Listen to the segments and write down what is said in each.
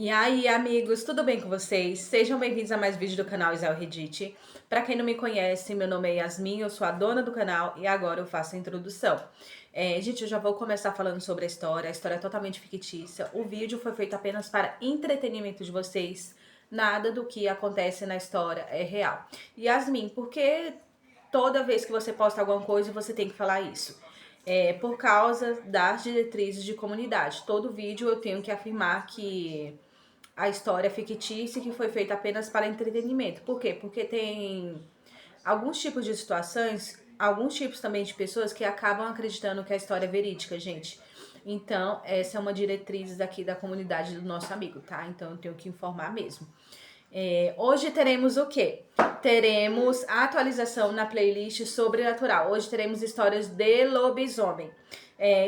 E aí, amigos, tudo bem com vocês? Sejam bem-vindos a mais vídeos do canal Isel Reddit. Para quem não me conhece, meu nome é Yasmin, eu sou a dona do canal e agora eu faço a introdução. Gente, eu já vou começar falando sobre a história é totalmente fictícia. O vídeo foi feito apenas para entretenimento de vocês, nada do que acontece na história é real. Yasmin, por que toda vez que você posta alguma coisa você tem que falar isso? Por causa das diretrizes de comunidade. Todo vídeo eu tenho que afirmar que a história fictícia que foi feita apenas para entretenimento. Por quê? Porque tem alguns tipos de situações, alguns tipos também de pessoas que acabam acreditando que a história é verídica, gente. Então, essa é uma diretriz aqui da comunidade do nosso amigo, tá? Então, eu tenho que informar mesmo. Hoje teremos o quê? Teremos a atualização na playlist Sobrenatural. Hoje teremos histórias de lobisomem.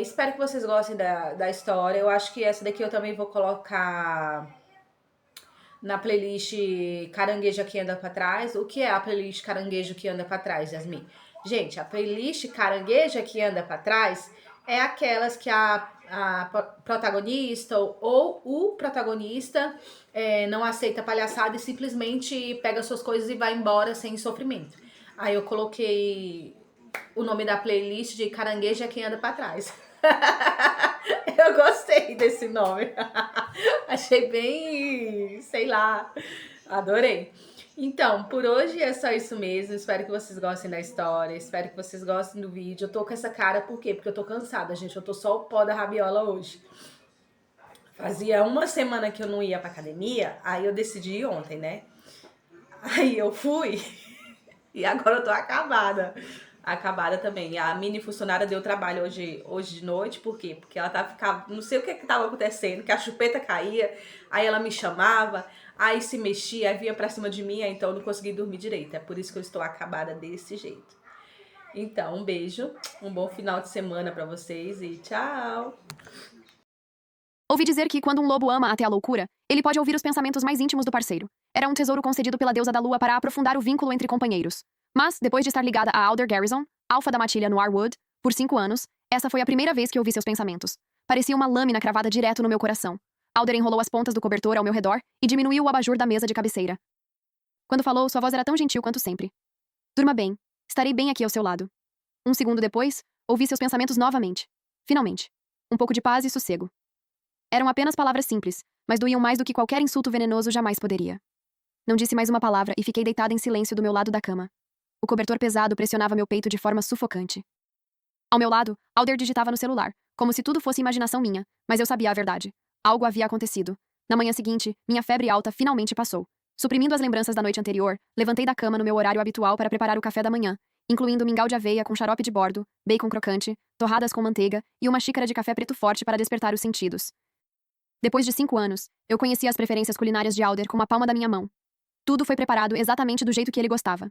Espero que vocês gostem da história. Eu acho que essa daqui eu também vou colocar na playlist Caranguejo que anda pra trás. O que é a playlist Caranguejo que anda pra trás, Yasmin? Gente, a playlist Caranguejo que anda pra trás é aquelas que a protagonista ou o protagonista não aceita palhaçada e simplesmente pega suas coisas e vai embora sem sofrimento. Aí eu coloquei o nome da playlist de Caranguejo é quem anda pra trás. Eu gostei desse nome. Achei bem, sei lá, adorei. Então, por hoje é só isso mesmo. Espero que vocês gostem da história. Espero que vocês gostem do vídeo. Eu tô com essa cara, por quê? Porque eu tô cansada, gente. Eu tô só o pó da rabiola hoje. Fazia uma semana que eu não ia pra academia, aí eu decidi ir ontem, né? Aí eu fui e agora eu tô acabada. Acabada também. A mini funcionária deu trabalho hoje de noite, por quê? Porque ela tava ficando, não sei o que tava acontecendo, que a chupeta caía, aí ela me chamava, aí se mexia, aí vinha pra cima de mim, então eu não consegui dormir direito. É por isso que eu estou acabada desse jeito. Então, um beijo, um bom final de semana pra vocês e tchau! Ouvi dizer que, quando um lobo ama até a loucura, ele pode ouvir os pensamentos mais íntimos do parceiro. Era um tesouro concedido pela deusa da lua para aprofundar o vínculo entre companheiros. Mas, depois de estar ligada a Alder Garrison, alfa da matilha no Arwood, por 5 anos, essa foi a primeira vez que ouvi seus pensamentos. Parecia uma lâmina cravada direto no meu coração. Alder enrolou as pontas do cobertor ao meu redor e diminuiu o abajur da mesa de cabeceira. Quando falou, sua voz era tão gentil quanto sempre. Durma bem. Estarei bem aqui ao seu lado. Um segundo depois, ouvi seus pensamentos novamente. Finalmente. Um pouco de paz e sossego. Eram apenas palavras simples, mas doíam mais do que qualquer insulto venenoso jamais poderia. Não disse mais uma palavra e fiquei deitada em silêncio do meu lado da cama. O cobertor pesado pressionava meu peito de forma sufocante. Ao meu lado, Alder digitava no celular, como se tudo fosse imaginação minha, mas eu sabia a verdade. Algo havia acontecido. Na manhã seguinte, minha febre alta finalmente passou. Suprimindo as lembranças da noite anterior, levantei da cama no meu horário habitual para preparar o café da manhã, incluindo mingau de aveia com xarope de bordo, bacon crocante, torradas com manteiga e uma xícara de café preto forte para despertar os sentidos. Depois de 5 anos, eu conhecia as preferências culinárias de Alder com a palma da minha mão. Tudo foi preparado exatamente do jeito que ele gostava.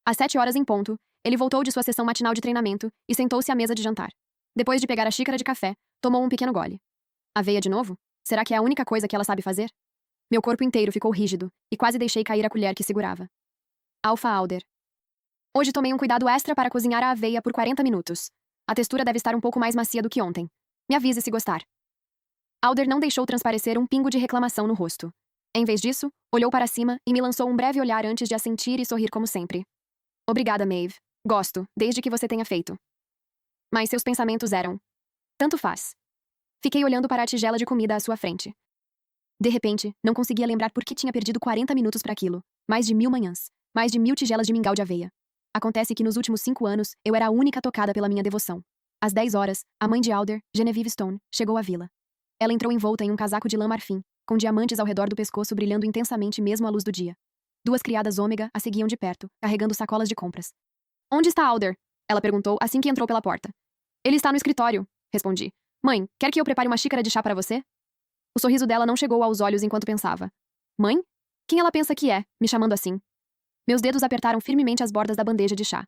Às 7 horas em ponto, ele voltou de sua sessão matinal de treinamento e sentou-se à mesa de jantar. Depois de pegar a xícara de café, tomou um pequeno gole. Aveia de novo? Será que é a única coisa que ela sabe fazer? Meu corpo inteiro ficou rígido e quase deixei cair a colher que segurava. Alfa Alder. Hoje tomei um cuidado extra para cozinhar a aveia por 40 minutos. A textura deve estar um pouco mais macia do que ontem. Me avise se gostar. Alder não deixou transparecer um pingo de reclamação no rosto. Em vez disso, olhou para cima e me lançou um breve olhar antes de assentir e sorrir como sempre. Obrigada, Maeve. Gosto, desde que você tenha feito. Mas seus pensamentos eram... Tanto faz. Fiquei olhando para a tigela de comida à sua frente. De repente, não conseguia lembrar por que tinha perdido 40 minutos para aquilo. Mais de 1000 manhãs. Mais de 1000 tigelas de mingau de aveia. Acontece que nos últimos 5 anos, eu era a única tocada pela minha devoção. Às 10 horas, a mãe de Alder, Genevieve Stone, chegou à vila. Ela entrou envolta em um casaco de lã marfim, com diamantes ao redor do pescoço brilhando intensamente mesmo à luz do dia. 2 criadas ômega a seguiam de perto, carregando sacolas de compras. Onde está Alder? Ela perguntou assim que entrou pela porta. Ele está no escritório, respondi. Mãe, quer que eu prepare uma xícara de chá para você? O sorriso dela não chegou aos olhos enquanto pensava. Mãe? Quem ela pensa que é, me chamando assim? Meus dedos apertaram firmemente as bordas da bandeja de chá.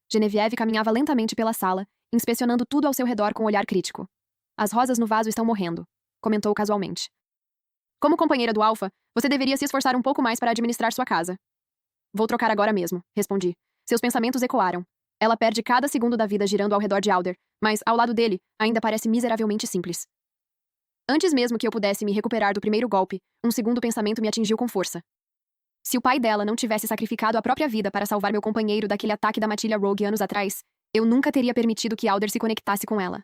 Genevieve caminhava lentamente pela sala, inspecionando tudo ao seu redor com um olhar crítico. As rosas no vaso estão morrendo, comentou casualmente. Como companheira do Alpha, você deveria se esforçar um pouco mais para administrar sua casa. Vou trocar agora mesmo, respondi. Seus pensamentos ecoaram. Ela perde cada segundo da vida girando ao redor de Alder, mas, ao lado dele, ainda parece miseravelmente simples. Antes mesmo que eu pudesse me recuperar do primeiro golpe, um segundo pensamento me atingiu com força. Se o pai dela não tivesse sacrificado a própria vida para salvar meu companheiro daquele ataque da matilha Rogue anos atrás, eu nunca teria permitido que Alder se conectasse com ela.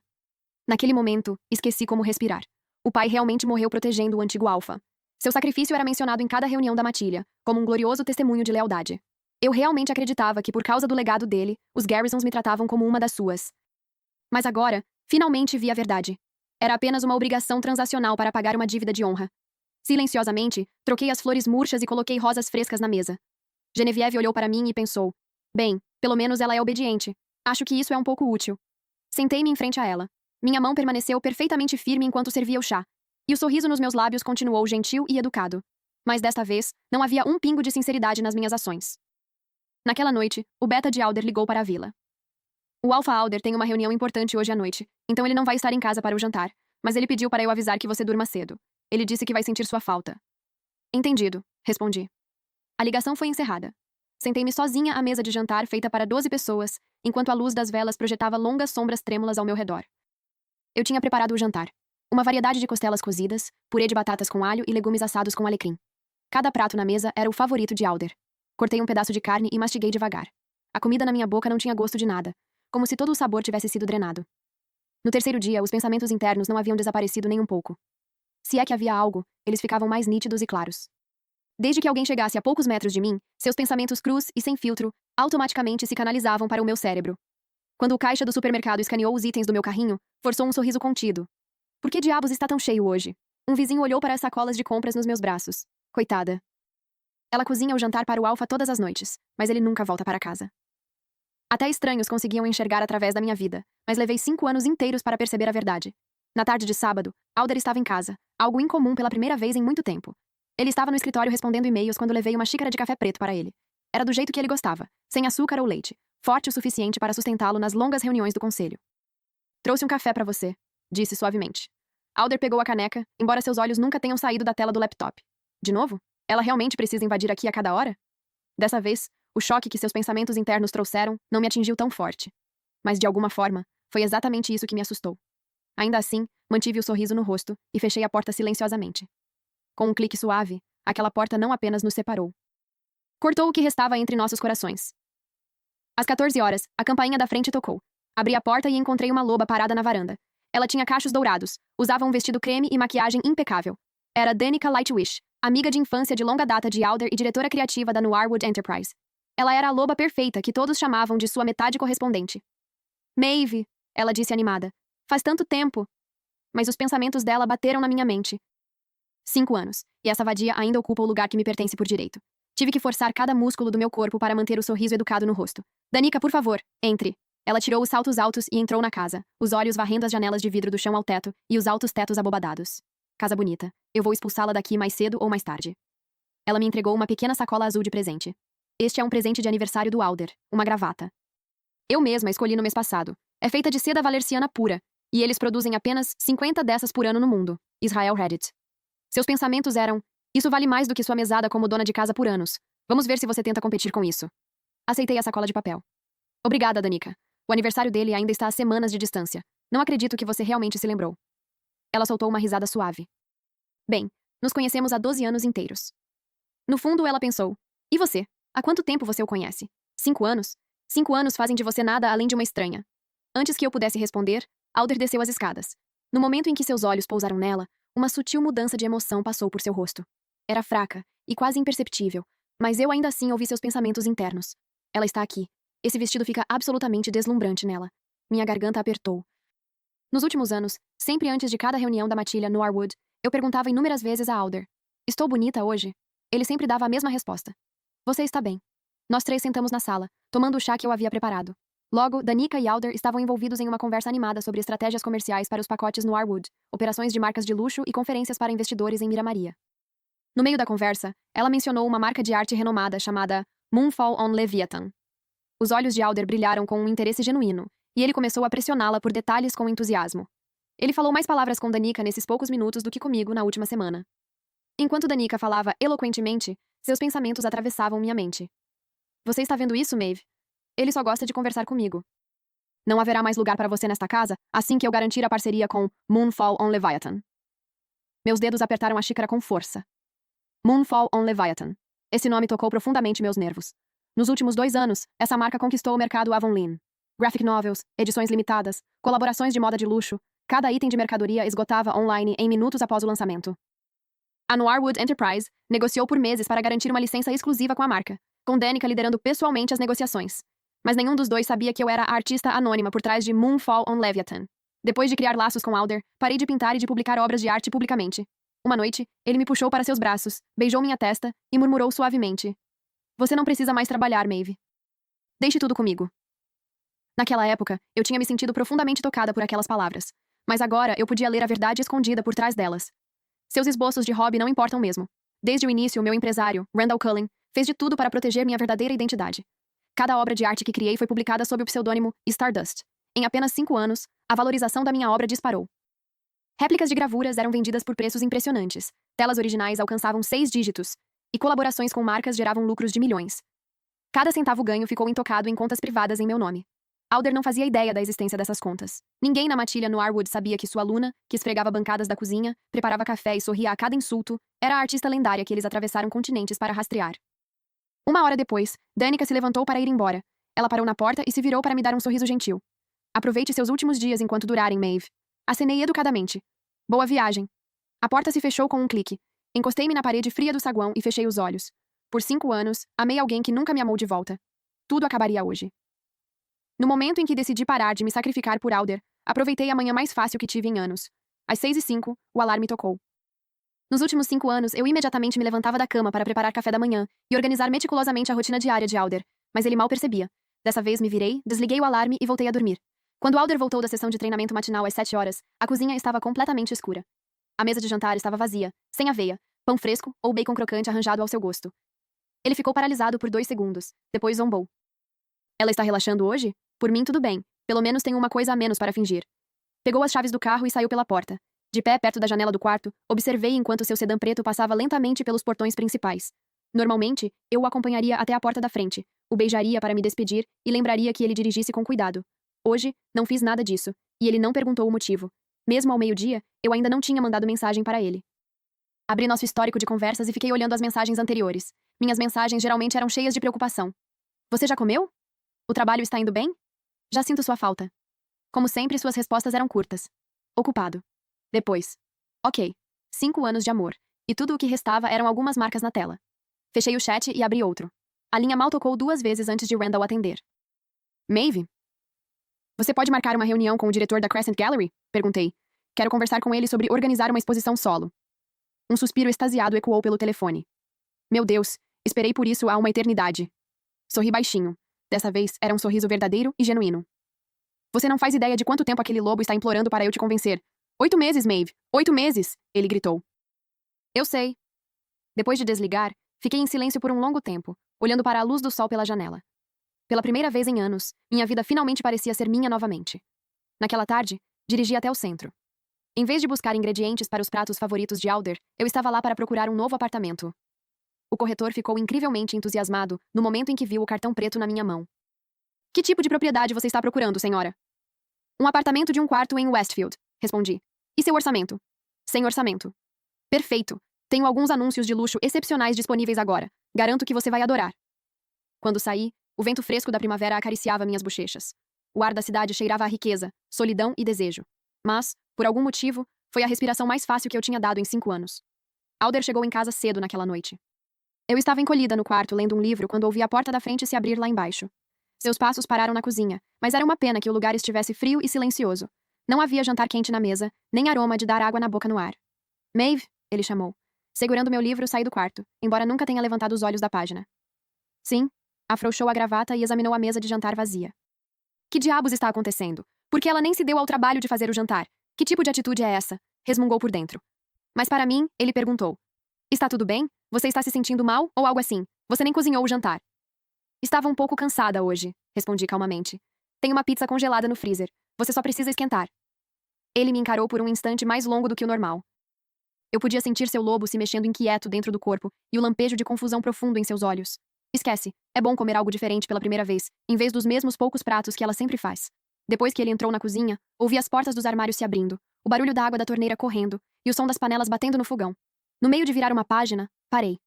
Naquele momento, esqueci como respirar. O pai realmente morreu protegendo o antigo Alpha. Seu sacrifício era mencionado em cada reunião da matilha, como um glorioso testemunho de lealdade. Eu realmente acreditava que por causa do legado dele, os Garrisons me tratavam como uma das suas. Mas agora, finalmente vi a verdade. Era apenas uma obrigação transacional para pagar uma dívida de honra. Silenciosamente, troquei as flores murchas e coloquei rosas frescas na mesa. Genevieve olhou para mim e pensou: bem, pelo menos ela é obediente. Acho que isso é um pouco útil. Sentei-me em frente a ela. Minha mão permaneceu perfeitamente firme enquanto servia o chá. E o sorriso nos meus lábios continuou gentil e educado. Mas desta vez, não havia um pingo de sinceridade nas minhas ações. Naquela noite, o Beta de Alder ligou para a vila. O Alpha Alder tem uma reunião importante hoje à noite, então ele não vai estar em casa para o jantar, mas ele pediu para eu avisar que você durma cedo. Ele disse que vai sentir sua falta. Entendido, respondi. A ligação foi encerrada. Sentei-me sozinha à mesa de jantar feita para 12 pessoas, enquanto a luz das velas projetava longas sombras trêmulas ao meu redor. Eu tinha preparado o jantar. Uma variedade de costelas cozidas, purê de batatas com alho e legumes assados com alecrim. Cada prato na mesa era o favorito de Alder. Cortei um pedaço de carne e mastiguei devagar. A comida na minha boca não tinha gosto de nada, como se todo o sabor tivesse sido drenado. No terceiro dia, os pensamentos internos não haviam desaparecido nem um pouco. Se é que havia algo, eles ficavam mais nítidos e claros. Desde que alguém chegasse a poucos metros de mim, seus pensamentos crus e sem filtro automaticamente se canalizavam para o meu cérebro. Quando o caixa do supermercado escaneou os itens do meu carrinho, forçou um sorriso contido. Por que diabos está tão cheio hoje? Um vizinho olhou para as sacolas de compras nos meus braços. Coitada. Ela cozinha o jantar para o Alpha todas as noites, mas ele nunca volta para casa. Até estranhos conseguiam enxergar através da minha vida, mas levei 5 anos inteiros para perceber a verdade. Na tarde de sábado, Alder estava em casa, algo incomum pela primeira vez em muito tempo. Ele estava no escritório respondendo e-mails quando levei uma xícara de café preto para ele. Era do jeito que ele gostava, sem açúcar ou leite, forte o suficiente para sustentá-lo nas longas reuniões do conselho. Trouxe um café para você, disse suavemente. Alder pegou a caneca, embora seus olhos nunca tenham saído da tela do laptop. De novo? Ela realmente precisa invadir aqui a cada hora? Dessa vez, o choque que seus pensamentos internos trouxeram não me atingiu tão forte. Mas, de alguma forma, foi exatamente isso que me assustou. Ainda assim, mantive o sorriso no rosto e fechei a porta silenciosamente. Com um clique suave, aquela porta não apenas nos separou. Cortou o que restava entre nossos corações. Às 14 horas, a campainha da frente tocou. Abri a porta e encontrei uma loba parada na varanda. Ela tinha cachos dourados, usava um vestido creme e maquiagem impecável. Era Danica Lightwish, amiga de infância de longa data de Alder e diretora criativa da Noirwood Enterprise. Ela era a loba perfeita que todos chamavam de sua metade correspondente. Maeve, ela disse animada. Faz tanto tempo. Mas os pensamentos dela bateram na minha mente. 5 anos, e essa vadia ainda ocupa o lugar que me pertence por direito. Tive que forçar cada músculo do meu corpo para manter o sorriso educado no rosto. Danica, por favor, entre. Ela tirou os saltos altos e entrou na casa, os olhos varrendo as janelas de vidro do chão ao teto e os altos tetos abobadados. Casa bonita. Eu vou expulsá-la daqui mais cedo ou mais tarde. Ela me entregou uma pequena sacola azul de presente. Este é um presente de aniversário do Alder, uma gravata. Eu mesma escolhi no mês passado. É feita de seda valerciana pura, e eles produzem apenas 50 dessas por ano no mundo. Israel Reddit. Seus pensamentos eram: isso vale mais do que sua mesada como dona de casa por anos. Vamos ver se você tenta competir com isso. Aceitei a sacola de papel. Obrigada, Danica. O aniversário dele ainda está a semanas de distância. Não acredito que você realmente se lembrou. Ela soltou uma risada suave. Bem, nos conhecemos há 12 anos inteiros. No fundo, ela pensou: e você? Há quanto tempo você o conhece? 5 anos? 5 anos fazem de você nada além de uma estranha. Antes que eu pudesse responder, Alder desceu as escadas. No momento em que seus olhos pousaram nela, uma sutil mudança de emoção passou por seu rosto. Era fraca e quase imperceptível, mas eu ainda assim ouvi seus pensamentos internos. Ela está aqui. Esse vestido fica absolutamente deslumbrante nela. Minha garganta apertou. Nos últimos anos, sempre antes de cada reunião da matilha Noirwood, eu perguntava inúmeras vezes a Alder: estou bonita hoje? Ele sempre dava a mesma resposta: você está bem. Nós 3 sentamos na sala, tomando o chá que eu havia preparado. Logo, Danica e Alder estavam envolvidos em uma conversa animada sobre estratégias comerciais para os pacotes Noirwood, operações de marcas de luxo e conferências para investidores em Miramaria. No meio da conversa, ela mencionou uma marca de arte renomada chamada Moonfall on Leviathan. Os olhos de Alder brilharam com um interesse genuíno, e ele começou a pressioná-la por detalhes com entusiasmo. Ele falou mais palavras com Danica nesses poucos minutos do que comigo na última semana. Enquanto Danica falava eloquentemente, seus pensamentos atravessavam minha mente. Você está vendo isso, Maeve? Ele só gosta de conversar comigo. Não haverá mais lugar para você nesta casa assim que eu garantir a parceria com Moonfall on Leviathan. Meus dedos apertaram a xícara com força. Moonfall on Leviathan. Esse nome tocou profundamente meus nervos. Nos últimos 2 anos, essa marca conquistou o mercado Avonlea. Graphic novels, edições limitadas, colaborações de moda de luxo, cada item de mercadoria esgotava online em minutos após o lançamento. A Noirwood Enterprise negociou por meses para garantir uma licença exclusiva com a marca, com Danica liderando pessoalmente as negociações. Mas nenhum dos dois sabia que eu era a artista anônima por trás de Moonfall on Leviathan. Depois de criar laços com Alder, parei de pintar e de publicar obras de arte publicamente. Uma noite, ele me puxou para seus braços, beijou minha testa e murmurou suavemente: "Você não precisa mais trabalhar, Maeve. Deixe tudo comigo." Naquela época, eu tinha me sentido profundamente tocada por aquelas palavras. Mas agora eu podia ler a verdade escondida por trás delas. Seus esboços de hobby não importam mesmo. Desde o início, meu empresário, Randall Cullen, fez de tudo para proteger minha verdadeira identidade. Cada obra de arte que criei foi publicada sob o pseudônimo Stardust. Em apenas 5 anos, a valorização da minha obra disparou. Réplicas de gravuras eram vendidas por preços impressionantes, telas originais alcançavam 6 dígitos, e colaborações com marcas geravam lucros de milhões. Cada centavo ganho ficou intocado em contas privadas em meu nome. Alder não fazia ideia da existência dessas contas. Ninguém na matilha Noirwood sabia que sua aluna, que esfregava bancadas da cozinha, preparava café e sorria a cada insulto, era a artista lendária que eles atravessaram continentes para rastrear. 1 hora depois, Danica se levantou para ir embora. Ela parou na porta e se virou para me dar um sorriso gentil. "Aproveite seus últimos dias enquanto durarem, Maeve." Acenei educadamente. "Boa viagem." A porta se fechou com um clique. Encostei-me na parede fria do saguão e fechei os olhos. Por 5 anos, amei alguém que nunca me amou de volta. Tudo acabaria hoje. No momento em que decidi parar de me sacrificar por Alder, aproveitei a manhã mais fácil que tive em anos. Às 6h05, o alarme tocou. Nos últimos 5 anos, eu imediatamente me levantava da cama para preparar café da manhã e organizar meticulosamente a rotina diária de Alder, mas ele mal percebia. Dessa vez me virei, desliguei o alarme e voltei a dormir. Quando Alder voltou da sessão de treinamento matinal às 7 horas, a cozinha estava completamente escura. A mesa de jantar estava vazia, sem aveia, pão fresco ou bacon crocante arranjado ao seu gosto. Ele ficou paralisado por 2 segundos, depois zombou. "Ela está relaxando hoje? Por mim tudo bem, pelo menos tenho uma coisa a menos para fingir." Pegou as chaves do carro e saiu pela porta. De pé perto da janela do quarto, observei enquanto seu sedã preto passava lentamente pelos portões principais. Normalmente, eu o acompanharia até a porta da frente, o beijaria para me despedir e lembraria que ele dirigisse com cuidado. Hoje, não fiz nada disso, e ele não perguntou o motivo. Mesmo ao meio-dia, eu ainda não tinha mandado mensagem para ele. Abri nosso histórico de conversas e fiquei olhando as mensagens anteriores. Minhas mensagens geralmente eram cheias de preocupação. "Você já comeu? O trabalho está indo bem? Já sinto sua falta." Como sempre, suas respostas eram curtas. "Ocupado." Depois. "Ok. 5 anos de amor. E tudo o que restava eram algumas marcas na tela." Fechei o chat e abri outro. A linha mal tocou 2 vezes antes de Randall atender. "Maeve? Você pode marcar uma reunião com o diretor da Crescent Gallery?" Perguntei. "Quero conversar com ele sobre organizar uma exposição solo." Um suspiro extasiado ecoou pelo telefone. Meu Deus, esperei por isso há uma eternidade. Sorri baixinho. Dessa vez, era um sorriso verdadeiro e genuíno. "Você não faz ideia de quanto tempo aquele lobo está implorando para eu te convencer. 8 meses, Maeve. 8 meses!" Ele gritou. "Eu sei." Depois de desligar, fiquei em silêncio por um longo tempo, olhando para a luz do sol pela janela. Pela primeira vez em anos, minha vida finalmente parecia ser minha novamente. Naquela tarde, dirigi até o centro. Em vez de buscar ingredientes para os pratos favoritos de Alder, eu estava lá para procurar um novo apartamento. O corretor ficou incrivelmente entusiasmado no momento em que viu o cartão preto na minha mão. "Que tipo de propriedade você está procurando, senhora?" "Um apartamento de 1 quarto em Westfield", respondi. "E seu orçamento?" "Sem orçamento." "Perfeito. Tenho alguns anúncios de luxo excepcionais disponíveis agora. Garanto que você vai adorar." Quando saí, o vento fresco da primavera acariciava minhas bochechas. O ar da cidade cheirava a riqueza, solidão e desejo. Mas, por algum motivo, foi a respiração mais fácil que eu tinha dado em 5 anos. Alder chegou em casa cedo naquela noite. Eu estava encolhida no quarto lendo um livro quando ouvi a porta da frente se abrir lá embaixo. Seus passos pararam na cozinha, mas era uma pena que o lugar estivesse frio e silencioso. Não havia jantar quente na mesa, nem aroma de dar água na boca no ar. "Maeve", ele chamou. Segurando meu livro, saí do quarto, embora nunca tenha levantado os olhos da página. "Sim." Afrouxou a gravata e examinou a mesa de jantar vazia. "Que diabos está acontecendo? Por que ela nem se deu ao trabalho de fazer o jantar? Que tipo de atitude é essa?" Resmungou por dentro. Mas para mim, ele perguntou. "Está tudo bem? Você está se sentindo mal ou algo assim? Você nem cozinhou o jantar." "Estava um pouco cansada hoje", respondi calmamente. "Tem uma pizza congelada no freezer. Você só precisa esquentar." Ele me encarou por um instante mais longo do que o normal. Eu podia sentir seu lobo se mexendo inquieto dentro do corpo e o lampejo de confusão profundo em seus olhos. Esquece, é bom comer algo diferente pela primeira vez, em vez dos mesmos poucos pratos que ela sempre faz. Depois que ele entrou na cozinha, ouvi as portas dos armários se abrindo, o barulho da água da torneira correndo, e o som das panelas batendo no fogão. No meio de virar uma página, parei.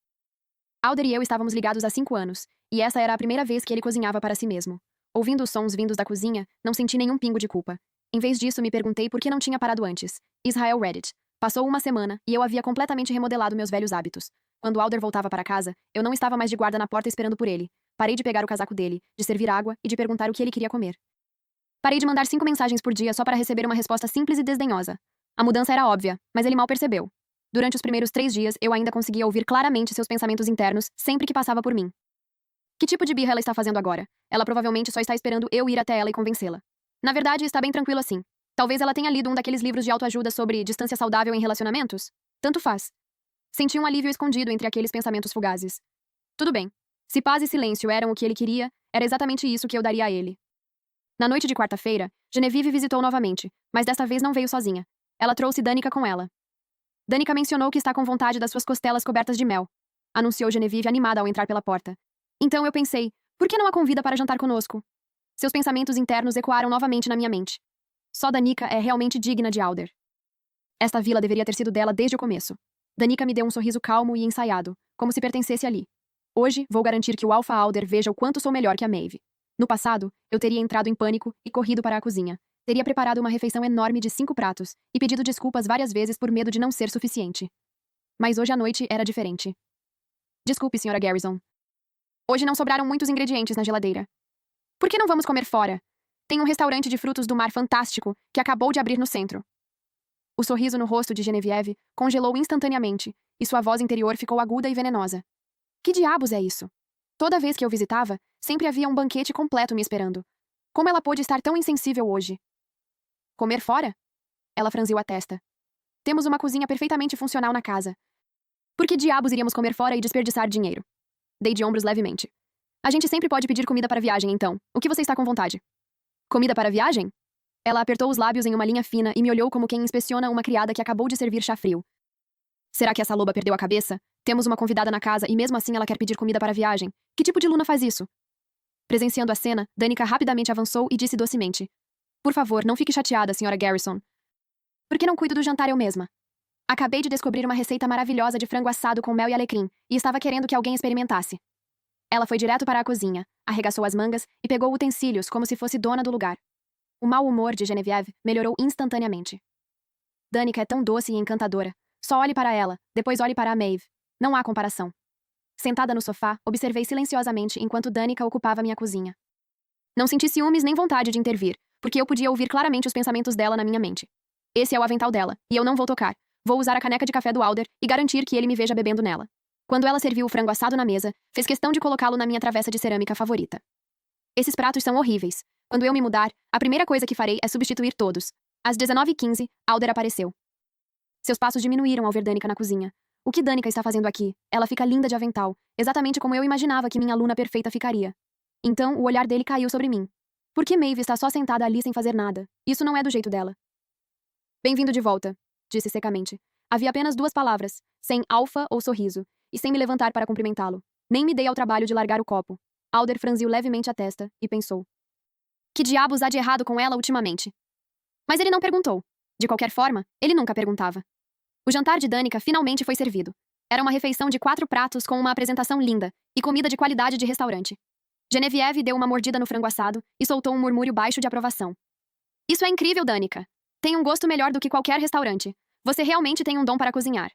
Alder e eu estávamos ligados há 5 anos, e essa era a primeira vez que ele cozinhava para si mesmo. Ouvindo os sons vindos da cozinha, não senti nenhum pingo de culpa. Em vez disso, me perguntei por que não tinha parado antes. Israel Reddit. Passou uma semana, e eu havia completamente remodelado meus velhos hábitos. Quando Alder voltava para casa, eu não estava mais de guarda na porta esperando por ele. Parei de pegar o casaco dele, de servir água e de perguntar o que ele queria comer. Parei de mandar 5 mensagens por dia só para receber uma resposta simples e desdenhosa. A mudança era óbvia, mas ele mal percebeu. Durante os primeiros 3 dias, eu ainda conseguia ouvir claramente seus pensamentos internos sempre que passava por mim. Que tipo de birra ela está fazendo agora? Ela provavelmente só está esperando eu ir até ela e convencê-la. Na verdade, está bem tranquilo assim. Talvez ela tenha lido um daqueles livros de autoajuda sobre distância saudável em relacionamentos? Tanto faz. Senti um alívio escondido entre aqueles pensamentos fugazes. Tudo bem. Se paz e silêncio eram o que ele queria, era exatamente isso que eu daria a ele. Na noite de quarta-feira, Genevieve visitou novamente, mas desta vez não veio sozinha. Ela trouxe Danica com ela. Danica mencionou que está com vontade das suas costelas cobertas de mel. Anunciou Genevieve animada ao entrar pela porta. Então eu pensei, por que não a convida para jantar conosco? Seus pensamentos internos ecoaram novamente na minha mente. Só Danica é realmente digna de Alder. Esta vila deveria ter sido dela desde o começo. Danica me deu um sorriso calmo e ensaiado, como se pertencesse ali. Hoje, vou garantir que o Alpha Alder veja o quanto sou melhor que a Maeve. No passado, eu teria entrado em pânico e corrido para a cozinha. Teria preparado uma refeição enorme de 5 pratos e pedido desculpas várias vezes por medo de não ser suficiente. Mas hoje à noite era diferente. Desculpe, Sra. Garrison. Hoje não sobraram muitos ingredientes na geladeira. Por que não vamos comer fora? Tem um restaurante de frutos do mar fantástico que acabou de abrir no centro. O sorriso no rosto de Genevieve congelou instantaneamente e sua voz interior ficou aguda e venenosa. Que diabos é isso? Toda vez que eu visitava, sempre havia um banquete completo me esperando. Como ela pôde estar tão insensível hoje? Comer fora? Ela franziu a testa. Temos uma cozinha perfeitamente funcional na casa. Por que diabos iríamos comer fora e desperdiçar dinheiro? Dei de ombros levemente. A gente sempre pode pedir comida para viagem, então. O que você está com vontade? Comida para viagem? Ela apertou os lábios em uma linha fina e me olhou como quem inspeciona uma criada que acabou de servir chá frio. Será que essa loba perdeu a cabeça? Temos uma convidada na casa e mesmo assim ela quer pedir comida para viagem. Que tipo de Luna faz isso? Presenciando a cena, Danica rapidamente avançou e disse docemente. Por favor, não fique chateada, Sra. Garrison. Por que não cuido do jantar eu mesma? Acabei de descobrir uma receita maravilhosa de frango assado com mel e alecrim, e estava querendo que alguém experimentasse. Ela foi direto para a cozinha, arregaçou as mangas e pegou utensílios como se fosse dona do lugar. O mau humor de Genevieve melhorou instantaneamente. Danica é tão doce e encantadora. Só olhe para ela, depois olhe para a Maeve. Não há comparação. Sentada no sofá, observei silenciosamente enquanto Danica ocupava minha cozinha. Não senti ciúmes nem vontade de intervir, porque eu podia ouvir claramente os pensamentos dela na minha mente. Esse é o avental dela, e eu não vou tocar. Vou usar a caneca de café do Alder e garantir que ele me veja bebendo nela. Quando ela serviu o frango assado na mesa, fez questão de colocá-lo na minha travessa de cerâmica favorita. Esses pratos são horríveis. Quando eu me mudar, a primeira coisa que farei é substituir todos. Às 19h15, Alder apareceu. Seus passos diminuíram ao ver Danica na cozinha. O que Danica está fazendo aqui? Ela fica linda de avental, exatamente como eu imaginava que minha aluna perfeita ficaria. Então, o olhar dele caiu sobre mim. Por que Maeve está só sentada ali sem fazer nada? Isso não é do jeito dela. Bem-vindo de volta, disse secamente. Havia apenas 2 palavras, sem alfa ou sorriso, e sem me levantar para cumprimentá-lo. Nem me dei ao trabalho de largar o copo. Alder franziu levemente a testa e pensou. Que diabos há de errado com ela ultimamente? Mas ele não perguntou. De qualquer forma, ele nunca perguntava. O jantar de Danica finalmente foi servido. Era uma refeição de 4 pratos com uma apresentação linda e comida de qualidade de restaurante. Genevieve deu uma mordida no frango assado e soltou um murmúrio baixo de aprovação. Isso é incrível, Danica. Tem um gosto melhor do que qualquer restaurante. Você realmente tem um dom para cozinhar.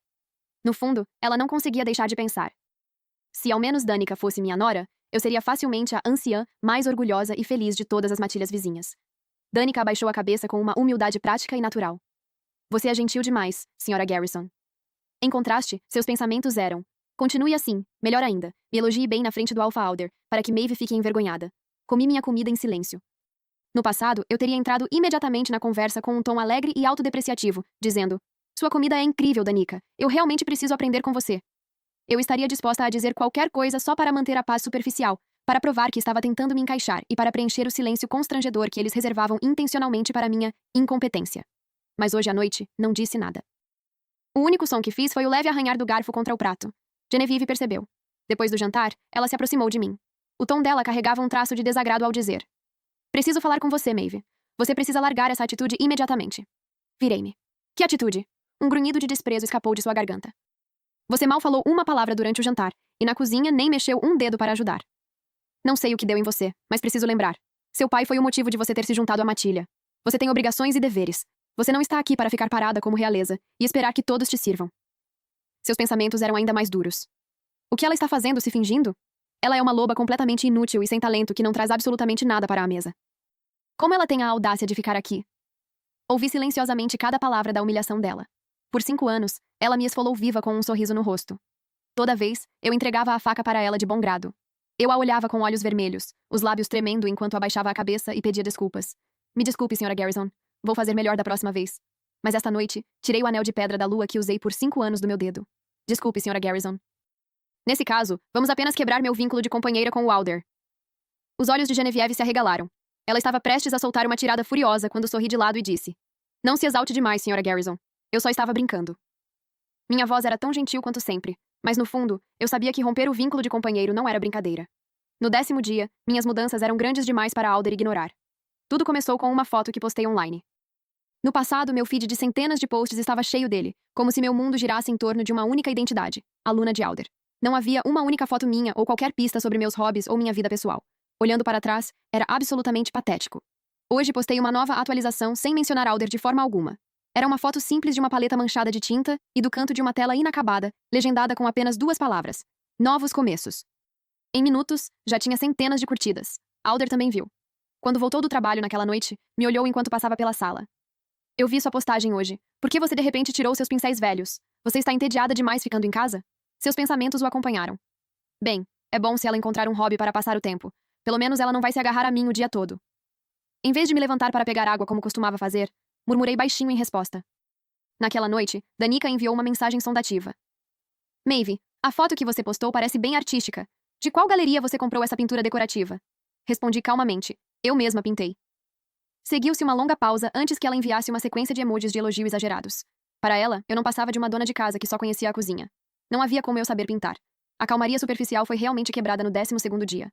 No fundo, ela não conseguia deixar de pensar. Se ao menos Danica fosse minha nora, eu seria facilmente a anciã mais orgulhosa e feliz de todas as matilhas vizinhas. Danica abaixou a cabeça com uma humildade prática e natural. Você é gentil demais, Sra. Garrison. Em contraste, seus pensamentos eram. Continue assim, melhor ainda, me elogie bem na frente do Alpha Alder, para que Maeve fique envergonhada. Comi minha comida em silêncio. No passado, eu teria entrado imediatamente na conversa com um tom alegre e autodepreciativo, dizendo: Sua comida é incrível, Danica. Eu realmente preciso aprender com você. Eu estaria disposta a dizer qualquer coisa só para manter a paz superficial, para provar que estava tentando me encaixar e para preencher o silêncio constrangedor que eles reservavam intencionalmente para minha incompetência. Mas hoje à noite, não disse nada. O único som que fiz foi o leve arranhar do garfo contra o prato. Genevieve percebeu. Depois do jantar, ela se aproximou de mim. O tom dela carregava um traço de desagrado ao dizer: Preciso falar com você, Maeve. Você precisa largar essa atitude imediatamente. Virei-me. Que atitude? Um grunhido de desprezo escapou de sua garganta. Você mal falou uma palavra durante o jantar, e na cozinha nem mexeu um dedo para ajudar. Não sei o que deu em você, mas preciso lembrar. Seu pai foi o motivo de você ter se juntado à matilha. Você tem obrigações e deveres. Você não está aqui para ficar parada como realeza e esperar que todos te sirvam. Seus pensamentos eram ainda mais duros. O que ela está fazendo, se fingindo? Ela é uma loba completamente inútil e sem talento que não traz absolutamente nada para a mesa. Como ela tem a audácia de ficar aqui? Ouvi silenciosamente cada palavra da humilhação dela. Por 5 anos, ela me esfolou viva com um sorriso no rosto. Toda vez, eu entregava a faca para ela de bom grado. Eu a olhava com olhos vermelhos, os lábios tremendo enquanto abaixava a cabeça e pedia desculpas. Me desculpe, Sra. Garrison. Vou fazer melhor da próxima vez. Mas esta noite, tirei o anel de pedra da lua que usei por 5 anos do meu dedo. Desculpe, Sra. Garrison. Nesse caso, vamos apenas quebrar meu vínculo de companheira com o Alder. Os olhos de Genevieve se arregalaram. Ela estava prestes a soltar uma tirada furiosa quando sorri de lado e disse: Não se exalte demais, Sra. Garrison. Eu só estava brincando. Minha voz era tão gentil quanto sempre, mas no fundo, eu sabia que romper o vínculo de companheiro não era brincadeira. No 10º dia, minhas mudanças eram grandes demais para Alder ignorar. Tudo começou com uma foto que postei online. No passado, meu feed de centenas de posts estava cheio dele, como se meu mundo girasse em torno de uma única identidade, a Luna de Alder. Não havia uma única foto minha ou qualquer pista sobre meus hobbies ou minha vida pessoal. Olhando para trás, era absolutamente patético. Hoje postei uma nova atualização sem mencionar Alder de forma alguma. Era uma foto simples de uma paleta manchada de tinta e do canto de uma tela inacabada, legendada com apenas 2 palavras: Novos começos. Em minutos, já tinha centenas de curtidas. Alder também viu. Quando voltou do trabalho naquela noite, me olhou enquanto passava pela sala. Eu vi sua postagem hoje. Por que você de repente tirou seus pincéis velhos? Você está entediada demais ficando em casa? Seus pensamentos o acompanharam. Bem, é bom se ela encontrar um hobby para passar o tempo. Pelo menos ela não vai se agarrar a mim o dia todo. Em vez de me levantar para pegar água como costumava fazer, murmurei baixinho em resposta. Naquela noite, Danica enviou uma mensagem sondativa. Maeve, a foto que você postou parece bem artística. De qual galeria você comprou essa pintura decorativa? Respondi calmamente. Eu mesma pintei. Seguiu-se uma longa pausa antes que ela enviasse uma sequência de emojis de elogio exagerados. Para ela, eu não passava de uma dona de casa que só conhecia a cozinha. Não havia como eu saber pintar. A calmaria superficial foi realmente quebrada no 12º dia.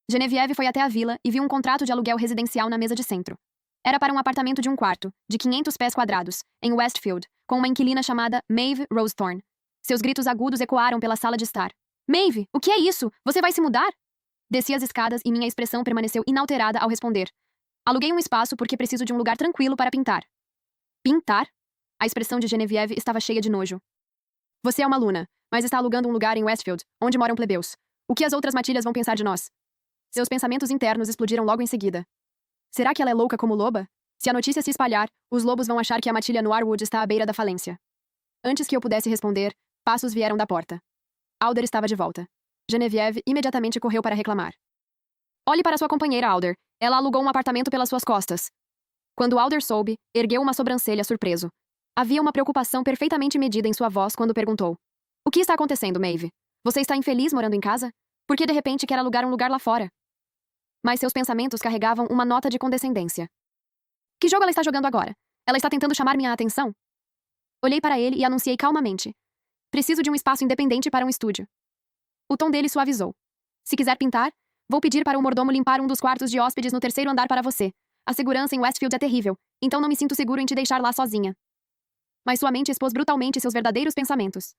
Genevieve foi até a vila e viu um contrato de aluguel residencial na mesa de centro. Era para um apartamento de 1 quarto, de 500 pés quadrados, em Westfield, com uma inquilina chamada Maeve Rosethorn. Seus gritos agudos ecoaram pela sala de estar. Maeve, o que é isso? Você vai se mudar? Desci as escadas e minha expressão permaneceu inalterada ao responder. Aluguei um espaço porque preciso de um lugar tranquilo para pintar. Pintar? A expressão de Genevieve estava cheia de nojo. Você é uma Luna, mas está alugando um lugar em Westfield, onde moram plebeus. O que as outras matilhas vão pensar de nós? Seus pensamentos internos explodiram logo em seguida. Será que ela é louca como loba? Se a notícia se espalhar, os lobos vão achar que a matilha Noirwood está à beira da falência. Antes que eu pudesse responder, passos vieram da porta. Alder estava de volta. Genevieve imediatamente correu para reclamar. Olhe para sua companheira, Alder. Ela alugou um apartamento pelas suas costas. Quando Alder soube, ergueu uma sobrancelha surpreso. Havia uma preocupação perfeitamente medida em sua voz quando perguntou. O que está acontecendo, Maeve? Você está infeliz morando em casa? Por que de repente quer alugar um lugar lá fora? Mas seus pensamentos carregavam uma nota de condescendência. Que jogo ela está jogando agora? Ela está tentando chamar minha atenção? Olhei para ele e anunciei calmamente. Preciso de um espaço independente para um estúdio. O tom dele suavizou. Se quiser pintar, vou pedir para o mordomo limpar um dos quartos de hóspedes no 3º andar para você. A segurança em Westfield é terrível, então não me sinto seguro em te deixar lá sozinha. Mas sua mente expôs brutalmente seus verdadeiros pensamentos.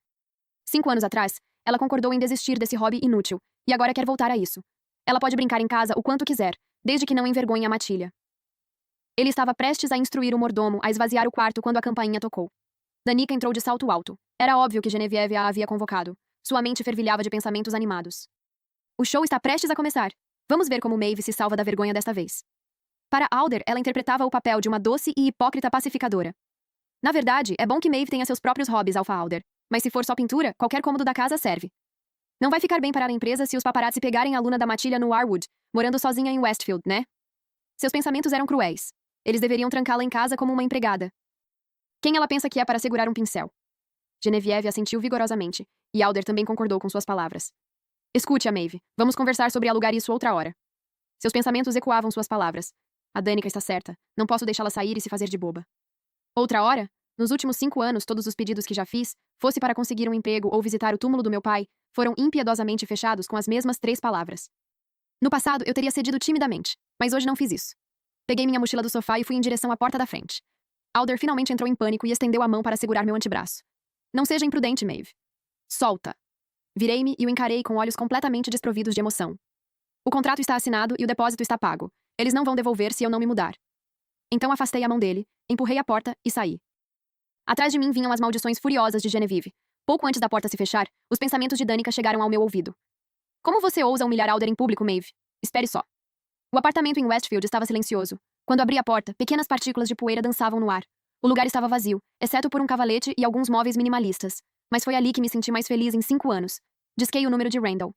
5 anos atrás, ela concordou em desistir desse hobby inútil, e agora quer voltar a isso. Ela pode brincar em casa o quanto quiser, desde que não envergonhe a matilha. Ele estava prestes a instruir o mordomo a esvaziar o quarto quando a campainha tocou. Danica entrou de salto alto. Era óbvio que Genevieve a havia convocado. Sua mente fervilhava de pensamentos animados. O show está prestes a começar. Vamos ver como Maeve se salva da vergonha desta vez. Para Alder, ela interpretava o papel de uma doce e hipócrita pacificadora. Na verdade, é bom que Maeve tenha seus próprios hobbies, Alpha Alder. Mas se for só pintura, qualquer cômodo da casa serve. Não vai ficar bem para a empresa se os paparazzi pegarem a Luna da matilha no Noirwood, morando sozinha em Westfield, né? Seus pensamentos eram cruéis. Eles deveriam trancá-la em casa como uma empregada. Quem ela pensa que é para segurar um pincel? Genevieve assentiu vigorosamente, e Alder também concordou com suas palavras. Escute-a, Maeve. Vamos conversar sobre alugar isso outra hora. Seus pensamentos ecoavam suas palavras. A Danica está certa. Não posso deixá-la sair e se fazer de boba. Outra hora? Nos últimos 5 anos, todos os pedidos que já fiz, fosse para conseguir um emprego ou visitar o túmulo do meu pai, foram impiedosamente fechados com as mesmas 3 palavras. No passado, eu teria cedido timidamente, mas hoje não fiz isso. Peguei minha mochila do sofá e fui em direção à porta da frente. Alder finalmente entrou em pânico e estendeu a mão para segurar meu antebraço. Não seja imprudente, Maeve. Solta. Virei-me e o encarei com olhos completamente desprovidos de emoção. O contrato está assinado e o depósito está pago. Eles não vão devolver se eu não me mudar. Então afastei a mão dele, empurrei a porta e saí. Atrás de mim vinham as maldições furiosas de Genevieve. Pouco antes da porta se fechar, os pensamentos de Danica chegaram ao meu ouvido. Como você ousa humilhar Alder em público, Maeve? Espere só. O apartamento em Westfield estava silencioso. Quando abri a porta, pequenas partículas de poeira dançavam no ar. O lugar estava vazio, exceto por um cavalete e alguns móveis minimalistas. Mas foi ali que me senti mais feliz em 5 anos. Disquei o número de Randall.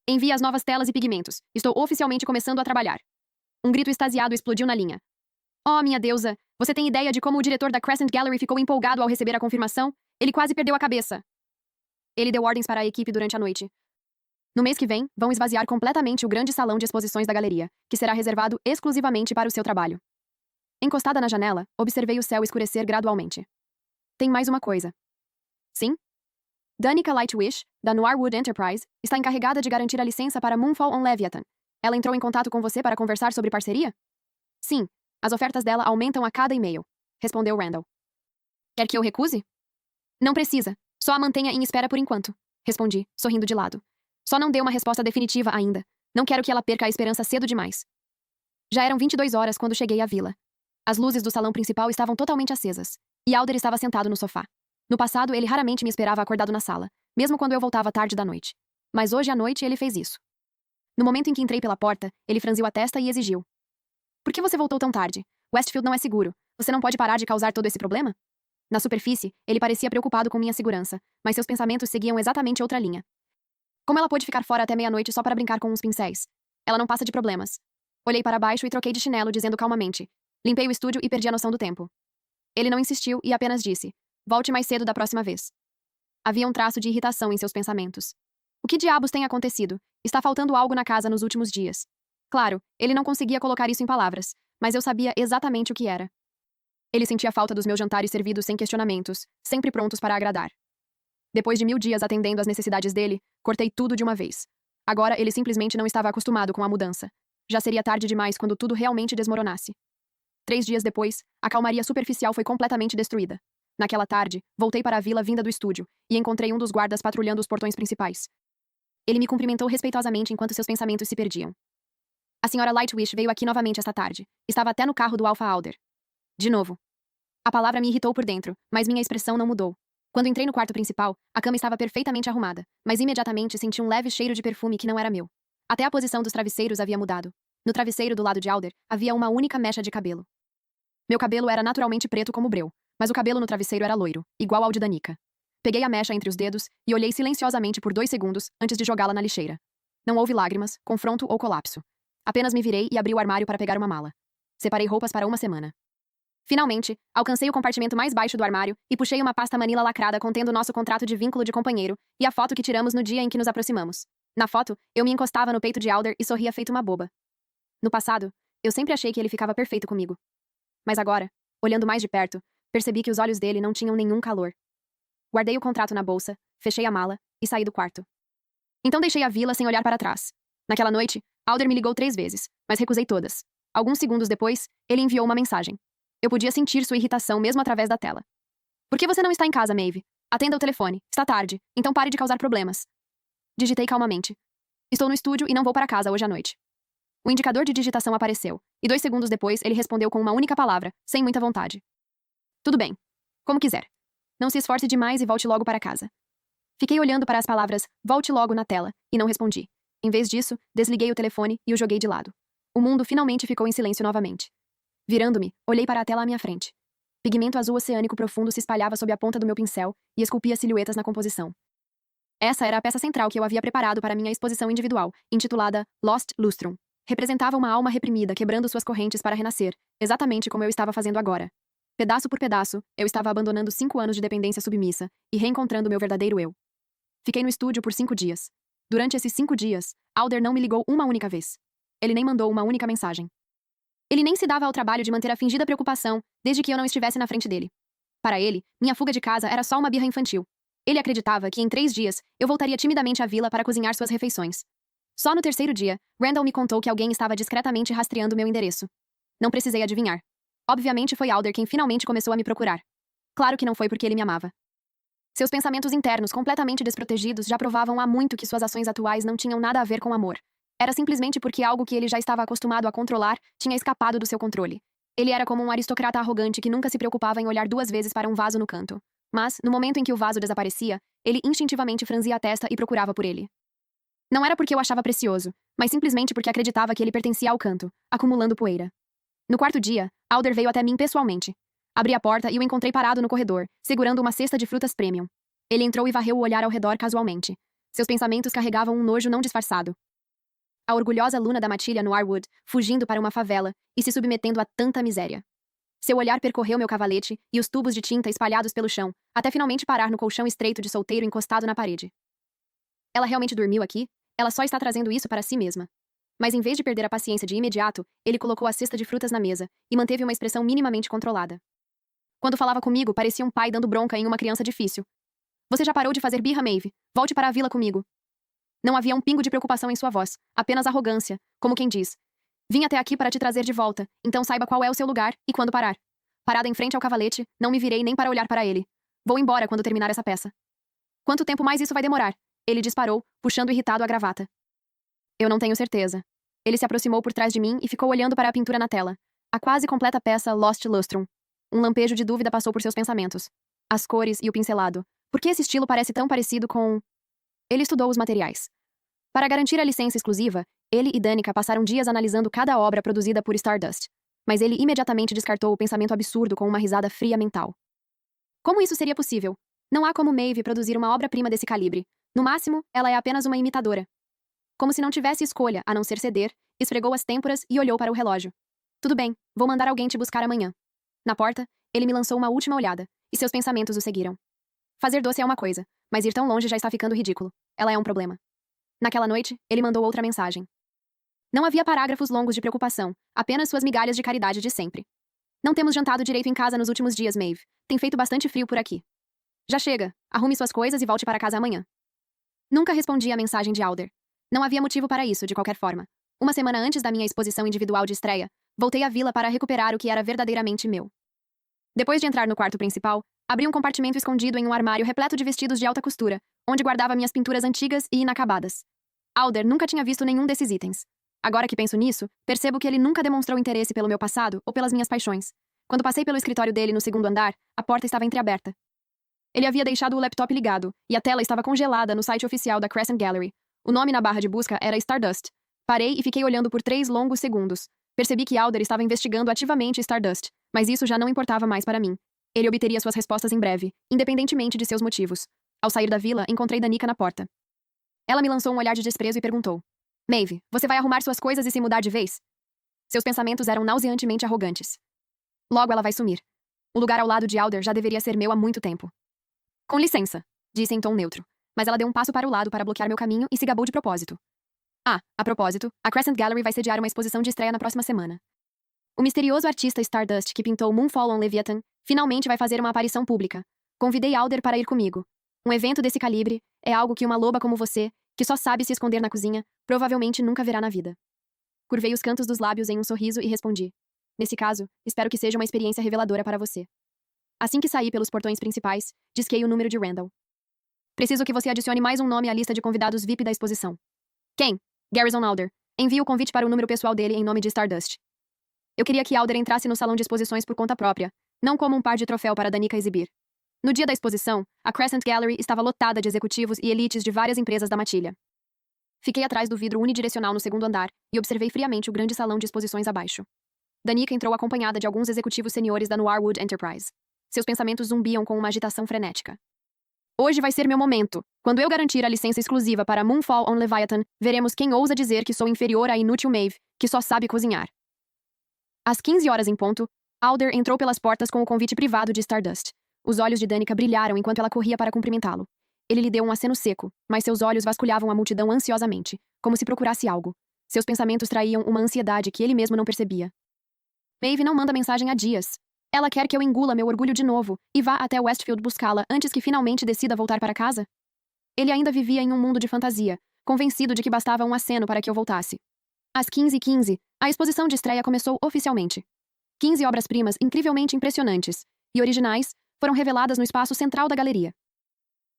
Envie as novas telas e pigmentos. Estou oficialmente começando a trabalhar. Um grito extasiado explodiu na linha. Oh, minha deusa! Você tem ideia de como o diretor da Crescent Gallery ficou empolgado ao receber a confirmação? Ele quase perdeu a cabeça. Ele deu ordens para a equipe durante a noite. No mês que vem, vão esvaziar completamente o grande salão de exposições da galeria, que será reservado exclusivamente para o seu trabalho. Encostada na janela, observei o céu escurecer gradualmente. Tem mais uma coisa. Sim? Danica Lightwish, da Noirwood Enterprise, está encarregada de garantir a licença para Moonfall on Leviathan. Ela entrou em contato com você para conversar sobre parceria? Sim. As ofertas dela aumentam a cada e-mail, respondeu Randall. Quer que eu recuse? Não precisa. Só a mantenha em espera por enquanto, respondi, sorrindo de lado. Só não deu uma resposta definitiva ainda. Não quero que ela perca a esperança cedo demais. Já eram 22 horas quando cheguei à vila. As luzes do salão principal estavam totalmente acesas, e Alder estava sentado no sofá. No passado, ele raramente me esperava acordado na sala, mesmo quando eu voltava tarde da noite. Mas hoje à noite ele fez isso. No momento em que entrei pela porta, ele franziu a testa e exigiu. Por que você voltou tão tarde? Westfield não é seguro. Você não pode parar de causar todo esse problema? Na superfície, ele parecia preocupado com minha segurança, mas seus pensamentos seguiam exatamente outra linha. Como ela pôde ficar fora até meia-noite só para brincar com uns pincéis? Ela não passa de problemas. Olhei para baixo e troquei de chinelo, dizendo calmamente. Limpei o estúdio e perdi a noção do tempo. Ele não insistiu e apenas disse. Volte mais cedo da próxima vez. Havia um traço de irritação em seus pensamentos. O que diabos tem acontecido? Está faltando algo na casa nos últimos dias. Claro, ele não conseguia colocar isso em palavras, mas eu sabia exatamente o que era. Ele sentia falta dos meus jantares servidos sem questionamentos, sempre prontos para agradar. Depois de 1000 dias atendendo às necessidades dele, cortei tudo de uma vez. Agora ele simplesmente não estava acostumado com a mudança. Já seria tarde demais quando tudo realmente desmoronasse. 3 dias depois, a calmaria superficial foi completamente destruída. Naquela tarde, voltei para a vila vinda do estúdio e encontrei um dos guardas patrulhando os portões principais. Ele me cumprimentou respeitosamente enquanto seus pensamentos se perdiam. A senhora Lightwish veio aqui novamente esta tarde. Estava até no carro do Alpha Alder. De novo. A palavra me irritou por dentro, mas minha expressão não mudou. Quando entrei no quarto principal, a cama estava perfeitamente arrumada, mas imediatamente senti um leve cheiro de perfume que não era meu. Até a posição dos travesseiros havia mudado. No travesseiro do lado de Alder, havia uma única mecha de cabelo. Meu cabelo era naturalmente preto como breu, mas o cabelo no travesseiro era loiro, igual ao de Danica. Peguei a mecha entre os dedos e olhei silenciosamente por 2 segundos antes de jogá-la na lixeira. Não houve lágrimas, confronto ou colapso. Apenas me virei e abri o armário para pegar uma mala. Separei roupas para uma semana. Finalmente, alcancei o compartimento mais baixo do armário e puxei uma pasta manila lacrada contendo nosso contrato de vínculo de companheiro e a foto que tiramos no dia em que nos aproximamos. Na foto, eu me encostava no peito de Alder e sorria feito uma boba. No passado, eu sempre achei que ele ficava perfeito comigo. Mas agora, olhando mais de perto, percebi que os olhos dele não tinham nenhum calor. Guardei o contrato na bolsa, fechei a mala e saí do quarto. Então deixei a vila sem olhar para trás. Naquela noite, Alder me ligou 3 vezes, mas recusei todas. Alguns segundos depois, ele enviou uma mensagem. Eu podia sentir sua irritação mesmo através da tela. Por que você não está em casa, Maeve? Atenda o telefone. Está tarde, então pare de causar problemas. Digitei calmamente. Estou no estúdio e não vou para casa hoje à noite. O indicador de digitação apareceu, e 2 segundos depois ele respondeu com uma única palavra, sem muita vontade. Tudo bem. Como quiser. Não se esforce demais e volte logo para casa. Fiquei olhando para as palavras volte logo na tela, e não respondi. Em vez disso, desliguei o telefone e o joguei de lado. O mundo finalmente ficou em silêncio novamente. Virando-me, olhei para a tela à minha frente. Pigmento azul oceânico profundo se espalhava sob a ponta do meu pincel e esculpia silhuetas na composição. Essa era a peça central que eu havia preparado para minha exposição individual, intitulada Lost Lustrum. Representava uma alma reprimida quebrando suas correntes para renascer, exatamente como eu estava fazendo agora. Pedaço por pedaço, eu estava abandonando 5 anos de dependência submissa e reencontrando meu verdadeiro eu. Fiquei no estúdio por 5 dias. Durante esses 5 dias, Alder não me ligou uma única vez. Ele nem mandou uma única mensagem. Ele nem se dava ao trabalho de manter a fingida preocupação, desde que eu não estivesse na frente dele. Para ele, minha fuga de casa era só uma birra infantil. Ele acreditava que em 3 dias, eu voltaria timidamente à vila para cozinhar suas refeições. Só no 3º dia, Randall me contou que alguém estava discretamente rastreando meu endereço. Não precisei adivinhar. Obviamente foi Alder quem finalmente começou a me procurar. Claro que não foi porque ele me amava. Seus pensamentos internos, completamente desprotegidos, já provavam há muito que suas ações atuais não tinham nada a ver com amor. Era simplesmente porque algo que ele já estava acostumado a controlar tinha escapado do seu controle. Ele era como um aristocrata arrogante que nunca se preocupava em olhar 2 vezes para um vaso no canto. Mas, no momento em que o vaso desaparecia, ele instintivamente franzia a testa e procurava por ele. Não era porque eu achava precioso, mas simplesmente porque acreditava que ele pertencia ao canto, acumulando poeira. No quarto dia, Alder veio até mim pessoalmente. Abri a porta e o encontrei parado no corredor, segurando uma cesta de frutas premium. Ele entrou e varreu o olhar ao redor casualmente. Seus pensamentos carregavam um nojo não disfarçado. A orgulhosa Luna da matilha no Arwood, fugindo para uma favela e se submetendo a tanta miséria. Seu olhar percorreu meu cavalete e os tubos de tinta espalhados pelo chão, até finalmente parar no colchão estreito de solteiro encostado na parede. Ela realmente dormiu aqui? Ela só está trazendo isso para si mesma. Mas em vez de perder a paciência de imediato, ele colocou a cesta de frutas na mesa e manteve uma expressão minimamente controlada. Quando falava comigo, parecia um pai dando bronca em uma criança difícil. Você já parou de fazer birra, Maeve? Volte para a vila comigo. Não havia um pingo de preocupação em sua voz, apenas arrogância, como quem diz: vim até aqui para te trazer de volta, então saiba qual é o seu lugar e quando parar. Parada em frente ao cavalete, não me virei nem para olhar para ele. Vou embora quando terminar essa peça. Quanto tempo mais isso vai demorar? Ele disparou, puxando irritado a gravata. Eu não tenho certeza. Ele se aproximou por trás de mim e ficou olhando para a pintura na tela. A quase completa peça Lost Lustrum. Um lampejo de dúvida passou por seus pensamentos. As cores e o pincelado. Por que esse estilo parece tão parecido com... Ele estudou os materiais. Para garantir a licença exclusiva, ele e Danica passaram dias analisando cada obra produzida por Stardust. Mas ele imediatamente descartou o pensamento absurdo com uma risada fria mental. Como isso seria possível? Não há como Maeve produzir uma obra-prima desse calibre. No máximo, ela é apenas uma imitadora. Como se não tivesse escolha, a não ser ceder, esfregou as têmporas e olhou para o relógio. Tudo bem, vou mandar alguém te buscar amanhã. Na porta, ele me lançou uma última olhada, e seus pensamentos o seguiram. Fazer doce é uma coisa, mas ir tão longe já está ficando ridículo. Ela é um problema. Naquela noite, ele mandou outra mensagem. Não havia parágrafos longos de preocupação, apenas suas migalhas de caridade de sempre. Não temos jantado direito em casa nos últimos dias, Maeve. Tem feito bastante frio por aqui. Já chega. Arrume suas coisas e volte para casa amanhã. Nunca respondi à mensagem de Alder. Não havia motivo para isso, de qualquer forma. Uma semana antes da minha exposição individual de estreia, voltei à vila para recuperar o que era verdadeiramente meu. Depois de entrar no quarto principal, abri um compartimento escondido em um armário repleto de vestidos de alta costura, onde guardava minhas pinturas antigas e inacabadas. Alder nunca tinha visto nenhum desses itens. Agora que penso nisso, percebo que ele nunca demonstrou interesse pelo meu passado ou pelas minhas paixões. Quando passei pelo escritório dele no segundo andar, a porta estava entreaberta. Ele havia deixado o laptop ligado, e a tela estava congelada no site oficial da Crescent Gallery. O nome na barra de busca era Stardust. Parei e fiquei olhando por 3 longos segundos. Percebi que Alder estava investigando ativamente Stardust, mas isso já não importava mais para mim. Ele obteria suas respostas em breve, independentemente de seus motivos. Ao sair da vila, encontrei Danica na porta. Ela me lançou um olhar de desprezo e perguntou: Maeve, você vai arrumar suas coisas e se mudar de vez? Seus pensamentos eram nauseantemente arrogantes. Logo ela vai sumir. O lugar ao lado de Alder já deveria ser meu há muito tempo. Com licença, disse em tom neutro, mas ela deu um passo para o lado para bloquear meu caminho e se gabou de propósito. Ah, a propósito, a Crescent Gallery vai sediar uma exposição de estreia na próxima semana. O misterioso artista Stardust que pintou Moonfall on Leviathan finalmente vai fazer uma aparição pública. Convidei Alder para ir comigo. Um evento desse calibre é algo que uma loba como você, que só sabe se esconder na cozinha, provavelmente nunca verá na vida. Curvei os cantos dos lábios em um sorriso e respondi: nesse caso, espero que seja uma experiência reveladora para você. Assim que saí pelos portões principais, disquei o número de Randall. Preciso que você adicione mais um nome à lista de convidados VIP da exposição. Quem? Garrison Alder. Envie o convite para o número pessoal dele em nome de Stardust. Eu queria que Alder entrasse no salão de exposições por conta própria, não como um par de troféu para Danica exibir. No dia da exposição, a Crescent Gallery estava lotada de executivos e elites de várias empresas da matilha. Fiquei atrás do vidro unidirecional no segundo andar e observei friamente o grande salão de exposições abaixo. Danica entrou acompanhada de alguns executivos seniores da Noirwood Enterprise. Seus pensamentos zumbiam com uma agitação frenética. Hoje vai ser meu momento. Quando eu garantir a licença exclusiva para Moonfall on Leviathan, veremos quem ousa dizer que sou inferior à inútil Maeve, que só sabe cozinhar. Às 15 horas em ponto, Alder entrou pelas portas com o convite privado de Stardust. Os olhos de Danica brilharam enquanto ela corria para cumprimentá-lo. Ele lhe deu um aceno seco, mas seus olhos vasculhavam a multidão ansiosamente, como se procurasse algo. Seus pensamentos traíam uma ansiedade que ele mesmo não percebia. Maeve não manda mensagem há dias. Ela quer que eu engula meu orgulho de novo e vá até Westfield buscá-la antes que finalmente decida voltar para casa? Ele ainda vivia em um mundo de fantasia, convencido de que bastava um aceno para que eu voltasse. Às 15h15, a exposição de estreia começou oficialmente. 15 obras-primas incrivelmente impressionantes e originais foram reveladas no espaço central da galeria.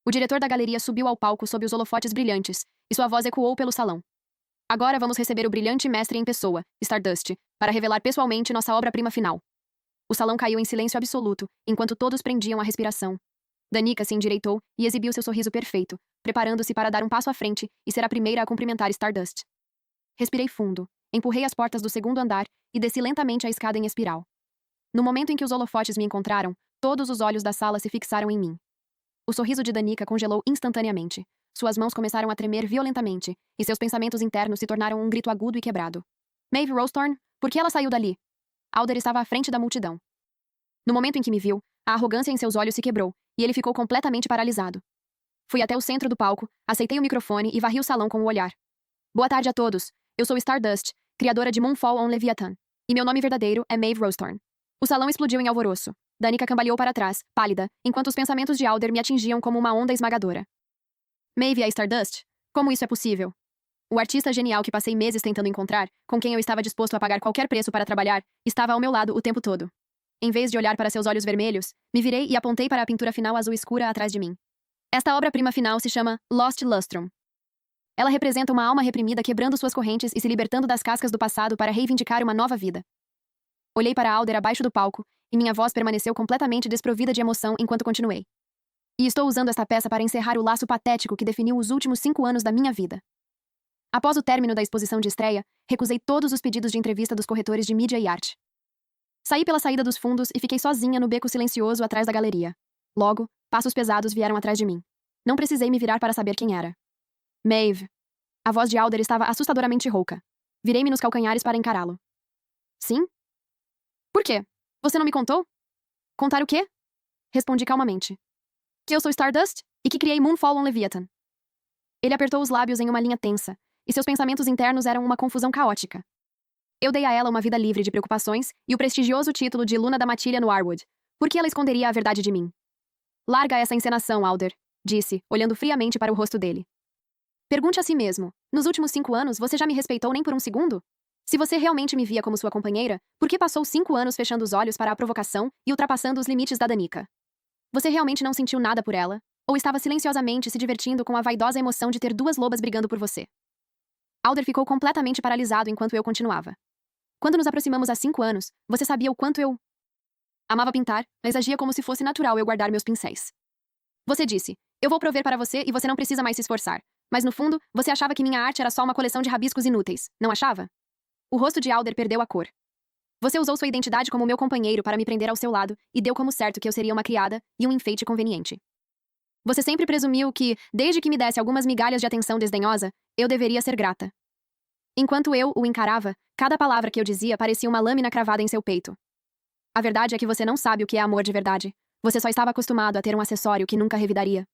O diretor da galeria subiu ao palco sob os holofotes brilhantes, e sua voz ecoou pelo salão. Agora vamos receber o brilhante mestre em pessoa, Stardust, para revelar pessoalmente nossa obra-prima final. O salão caiu em silêncio absoluto, enquanto todos prendiam a respiração. Danica se endireitou e exibiu seu sorriso perfeito, preparando-se para dar um passo à frente e ser a primeira a cumprimentar Stardust. Respirei fundo, empurrei as portas do segundo andar e desci lentamente a escada em espiral. No momento em que os holofotes me encontraram, todos os olhos da sala se fixaram em mim. O sorriso de Danica congelou instantaneamente. Suas mãos começaram a tremer violentamente, e seus pensamentos internos se tornaram um grito agudo e quebrado. Maeve Rosethorn, por que ela saiu dali? Alder estava à frente da multidão. No momento em que me viu, a arrogância em seus olhos se quebrou, e ele ficou completamente paralisado. Fui até o centro do palco, aceitei o microfone e varri o salão com o olhar. Boa tarde a todos. Eu sou Stardust, criadora de Moonfall on Leviathan, e meu nome verdadeiro é Maeve Rosethorn. O salão explodiu em alvoroço. Danica cambaleou para trás, pálida, enquanto os pensamentos de Alder me atingiam como uma onda esmagadora. Maeve é Stardust? Como isso é possível? O artista genial que passei meses tentando encontrar, com quem eu estava disposto a pagar qualquer preço para trabalhar, estava ao meu lado o tempo todo. Em vez de olhar para seus olhos vermelhos, me virei e apontei para a pintura final azul escura atrás de mim. Esta obra-prima final se chama Lost Lustrum. Ela representa uma alma reprimida quebrando suas correntes e se libertando das cascas do passado para reivindicar uma nova vida. Olhei para Alder abaixo do palco, e minha voz permaneceu completamente desprovida de emoção enquanto continuei. E estou usando esta peça para encerrar o laço patético que definiu os últimos 5 anos da minha vida. Após o término da exposição de estreia, recusei todos os pedidos de entrevista dos corretores de mídia e arte. Saí pela saída dos fundos e fiquei sozinha no beco silencioso atrás da galeria. Logo, passos pesados vieram atrás de mim. Não precisei me virar para saber quem era. Maeve. A voz de Alder estava assustadoramente rouca. Virei-me nos calcanhares para encará-lo. Sim? Por quê? Você não me contou? Contar o quê? Respondi calmamente. Que eu sou Stardust e que criei Moonfall on Leviathan. Ele apertou os lábios em uma linha tensa, e seus pensamentos internos eram uma confusão caótica. Eu dei a ela uma vida livre de preocupações e o prestigioso título de Luna da Matilha no Arwood. Por que ela esconderia a verdade de mim? Larga essa encenação, Alder, disse, olhando friamente para o rosto dele. Pergunte a si mesmo, nos últimos 5 anos você já me respeitou nem por um segundo? Se você realmente me via como sua companheira, por que passou 5 anos fechando os olhos para a provocação e ultrapassando os limites da Danica? Você realmente não sentiu nada por ela? Ou estava silenciosamente se divertindo com a vaidosa emoção de ter 2 lobas brigando por você? Alder ficou completamente paralisado enquanto eu continuava. Quando nos aproximamos há 5 anos, você sabia o quanto eu amava pintar, mas agia como se fosse natural eu guardar meus pincéis. Você disse, eu vou prover para você e você não precisa mais se esforçar. Mas no fundo, você achava que minha arte era só uma coleção de rabiscos inúteis, não achava? O rosto de Alder perdeu a cor. Você usou sua identidade como meu companheiro para me prender ao seu lado e deu como certo que eu seria uma criada e um enfeite conveniente. Você sempre presumiu que, desde que me desse algumas migalhas de atenção desdenhosa, eu deveria ser grata. Enquanto eu o encarava, cada palavra que eu dizia parecia uma lâmina cravada em seu peito. A verdade é que você não sabe o que é amor de verdade. Você só estava acostumado a ter um acessório que nunca revidaria.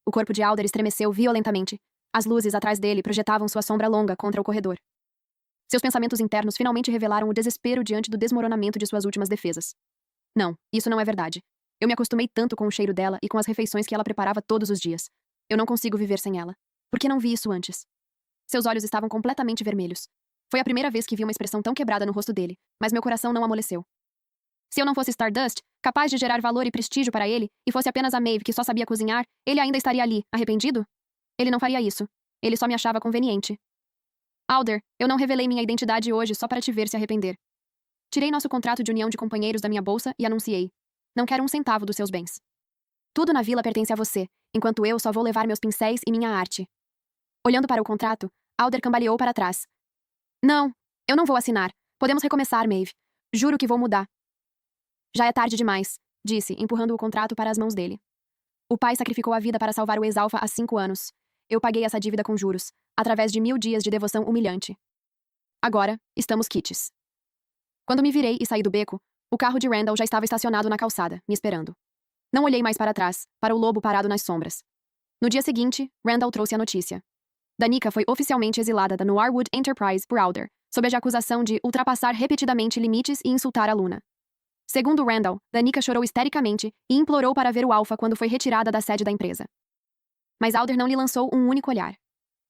O corpo de Alder estremeceu violentamente. As luzes atrás dele projetavam sua sombra longa contra o corredor. Seus pensamentos internos finalmente revelaram o desespero diante do desmoronamento de suas últimas defesas. Não, isso não é verdade. Eu me acostumei tanto com o cheiro dela e com as refeições que ela preparava todos os dias. Eu não consigo viver sem ela. Por que não vi isso antes? Seus olhos estavam completamente vermelhos. Foi a primeira vez que vi uma expressão tão quebrada no rosto dele, mas meu coração não amoleceu. Se eu não fosse Stardust, capaz de gerar valor e prestígio para ele, e fosse apenas a Maeve que só sabia cozinhar, ele ainda estaria ali, arrependido? Ele não faria isso. Ele só me achava conveniente. Alder, eu não revelei minha identidade hoje só para te ver se arrepender. Tirei nosso contrato de união de companheiros da minha bolsa e anunciei. Não quero um centavo dos seus bens. Tudo na vila pertence a você, enquanto eu só vou levar meus pincéis e minha arte. Olhando para o contrato, Alder cambaleou para trás. Não, eu não vou assinar. Podemos recomeçar, Maeve. Juro que vou mudar. Já é tarde demais, disse, empurrando o contrato para as mãos dele. O pai sacrificou a vida para salvar o ex-alfa há 5 anos. Eu paguei essa dívida com juros, através de 1000 dias de devoção humilhante. Agora, estamos quites. Quando me virei e saí do beco, o carro de Randall já estava estacionado na calçada, me esperando. Não olhei mais para trás, para o lobo parado nas sombras. No dia seguinte, Randall trouxe a notícia. Danica foi oficialmente exilada da Noirwood Enterprise por Alder, sob a acusação de ultrapassar repetidamente limites e insultar a Luna. Segundo Randall, Danica chorou histericamente e implorou para ver o Alpha quando foi retirada da sede da empresa. Mas Alder não lhe lançou um único olhar.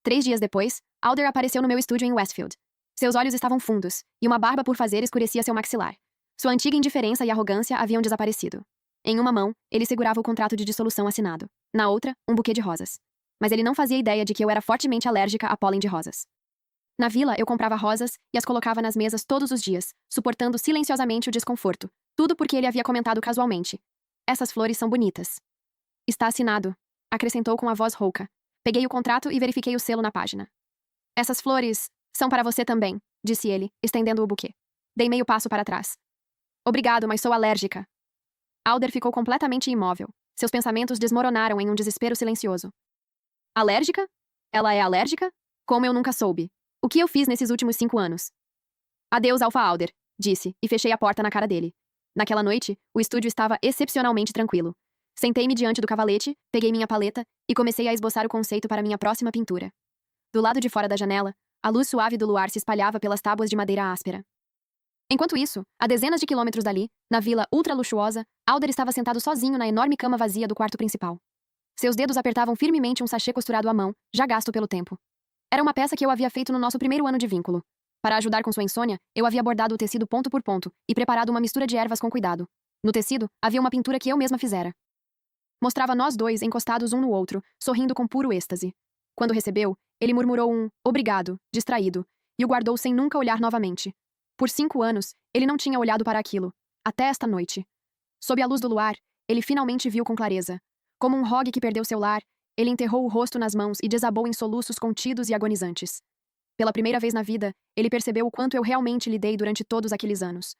3 dias depois, Alder apareceu no meu estúdio em Westfield. Seus olhos estavam fundos, e uma barba por fazer escurecia seu maxilar. Sua antiga indiferença e arrogância haviam desaparecido. Em uma mão, ele segurava o contrato de dissolução assinado. Na outra, um buquê de rosas. Mas ele não fazia ideia de que eu era fortemente alérgica a pólen de rosas. Na vila, eu comprava rosas e as colocava nas mesas todos os dias, suportando silenciosamente o desconforto. Tudo porque ele havia comentado casualmente. Essas flores são bonitas. Está assinado, acrescentou com a voz rouca. Peguei o contrato e verifiquei o selo na página. Essas flores são para você também, disse ele, estendendo o buquê. Dei meio passo para trás. Obrigado, mas sou alérgica. Alder ficou completamente imóvel. Seus pensamentos desmoronaram em um desespero silencioso. Alérgica? Ela é alérgica? Como eu nunca soube. O que eu fiz nesses últimos 5 anos? Adeus, Alpha Alder, disse, e fechei a porta na cara dele. Naquela noite, o estúdio estava excepcionalmente tranquilo. Sentei-me diante do cavalete, peguei minha paleta e comecei a esboçar o conceito para minha próxima pintura. Do lado de fora da janela, a luz suave do luar se espalhava pelas tábuas de madeira áspera. Enquanto isso, a dezenas de quilômetros dali, na vila ultra-luxuosa, Alder estava sentado sozinho na enorme cama vazia do quarto principal. Seus dedos apertavam firmemente um sachê costurado à mão, já gasto pelo tempo. Era uma peça que eu havia feito no nosso primeiro ano de vínculo. Para ajudar com sua insônia, eu havia bordado o tecido ponto por ponto e preparado uma mistura de ervas com cuidado. No tecido, havia uma pintura que eu mesma fizera. Mostrava nós dois encostados um no outro, sorrindo com puro êxtase. Quando recebeu, ele murmurou um obrigado, distraído, e o guardou sem nunca olhar novamente. Por 5 anos, ele não tinha olhado para aquilo. Até esta noite. Sob a luz do luar, ele finalmente viu com clareza. Como um rogue que perdeu seu lar, ele enterrou o rosto nas mãos e desabou em soluços contidos e agonizantes. Pela primeira vez na vida, ele percebeu o quanto eu realmente lidei durante todos aqueles anos.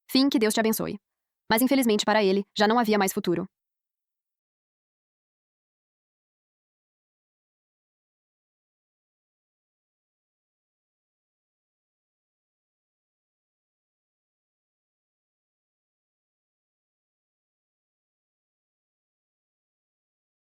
Fim, que Deus te abençoe. Mas infelizmente para ele, já não havia mais futuro.